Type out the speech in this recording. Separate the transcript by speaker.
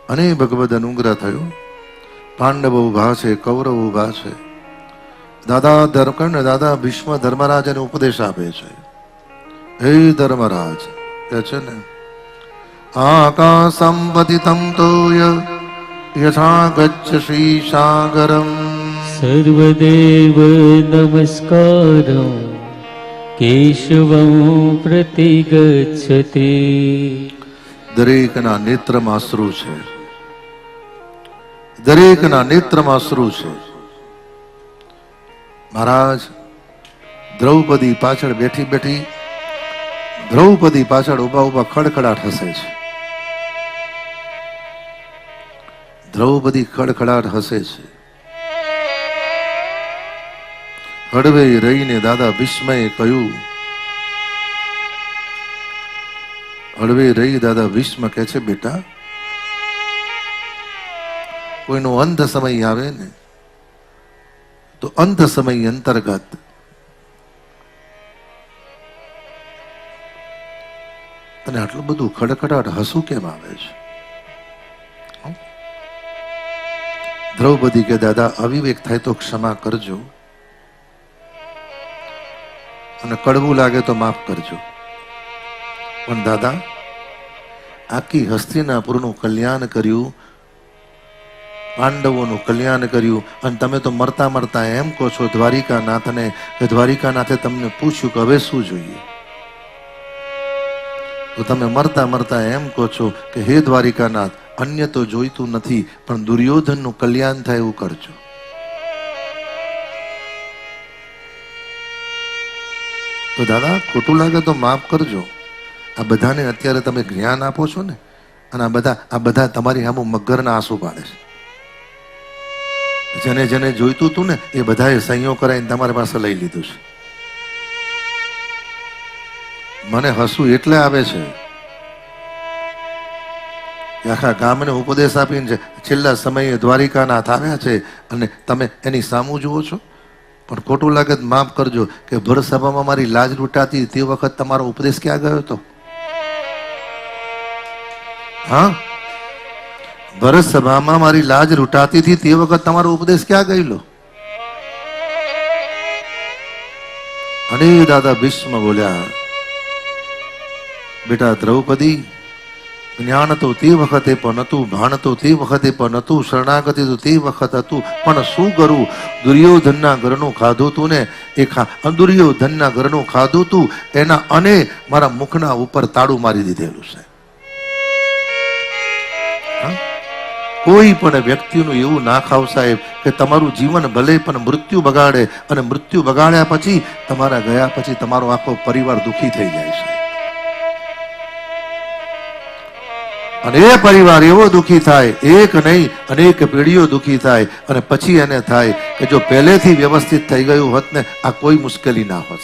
Speaker 1: અને ભગવદ અનુગ્રહ થયો. પાંડવો ઉભા છે, કૌરવ ઉભા છે. દાદા દાદા ભીષ્મ ધર્મરાજને ઉપદેશ આપે છે. હે ધર્મરાજ કે છે ને, આકાશમ પતિતમ તોય યથા ગચ્છસી સાગરમ
Speaker 2: સર્વદેવ નમસ્કારમ કેશવં પ્રતિગચ્છતિ.
Speaker 1: દરેકના નેત્રમાં અશ્રુ છે, દરેકના નેત્રમાં અશ્રુ છે. મહારાજ દ્રૌપદી પાછળ બેઠી બેઠી, દ્રૌપદી પાછળ ઉભા ઉભા ખડખડાટ હસે છે. દ્રૌપદી ખડખડાટ હસે છે. હળવે રહીને દાદા ભીષ્મએ કહ્યું, હળવે રહી દાદા ભીષ્મ કહે છે, બેટા કોઈનો અંત સમય આવે ને તો અંત સમય અંતર્ગત અને આટલું બધું ખડખડાટ હસું કેમ આવે છે? દ્રૌપદી કે દાદા અવિવેક થાય તો ક્ષમા કરજો, અને કડવું લાગે તો માફ કરજો. પણ દાદા આખી હસ્તિનાપુરનું કલ્યાણ કર્યું, પાંડવોનું કલ્યાણ કર્યું, અને તમે તો મરતા મરતા એમ કહો છો દ્વારિકાનાથને કે દ્વારિકાનાથે તમને પૂછ્યું કે હવે શું જોઈએ? તો તમે મરતા મરતા એમ કહો છો કે હે દ્વારિકાનાથ, અન્ય તો જોઈતું નથી, પણ દુર્યોધનનું કલ્યાણ થાય એવું કરજો. તો દાદા ખોટું લાગે તો માફ કરજો. આ બધાને અત્યારે તમે જ્ઞાન આપો છો ને, અને આ બધા તમારી સામે મગરના આંસુ પાડે છે. જેને જેને જોઈતું હતું ને એ બધાએ સહીઓ કરાવીને તમારી પાસે લઈ લીધું છે. મને હસવું એટલે આવે છે કે આખા ગામને ઉપદેશ આપીને છે છેલ્લા સમયે દ્વારિકાનાથ આવ્યા છે, અને તમે એની સામું જુઓ છો. પણ ખોટું લાગે તો માફ કરજો કે ભર સભામાં મારી લાજ લૂંટાતી તે વખત તમારો ઉપદેશ ક્યાં ગયો હતો? હા, ભરત સભામાં મારી લાજ લૂંટાતી હતી તે વખત તમારો ઉપદેશ ક્યાં ગયેલો? અને દાદા ભીષ્મ બોલ્યા, બેટા દ્રૌપદી, જ્ઞાન તો તે વખતે પણ હતું, ભાન તો તે વખતે પણ હતું, શરણાગતિ તો તે વખત હતું, પણ શું કરું? દુર્યોધનના ઘરનું ખાધું તું ને, એ દુર્યોધનના ઘરનું ખાધું તું એના, અને મારા મુખના ઉપર તાળું મારી દીધેલું છે. કોઈ પણ વ્યક્તિનું એવું ના ખાવ સાહેબ કે તમારું જીવન ભલે પણ મૃત્યુ બગાડે, અને મૃત્યુ બગાડ્યા પછી તમારા ગયા પછી તમારો આખો પરિવાર દુઃખી થઈ જાય છે. અને એ પરિવાર એવો દુઃખી થાય, એક નહીં અનેક પેઢીઓ દુઃખી થાય, અને પછી એને થાય કે જો પહેલેથી વ્યવસ્થિત થઈ ગયું હોત ને આ કોઈ મુશ્કેલી ના હોત.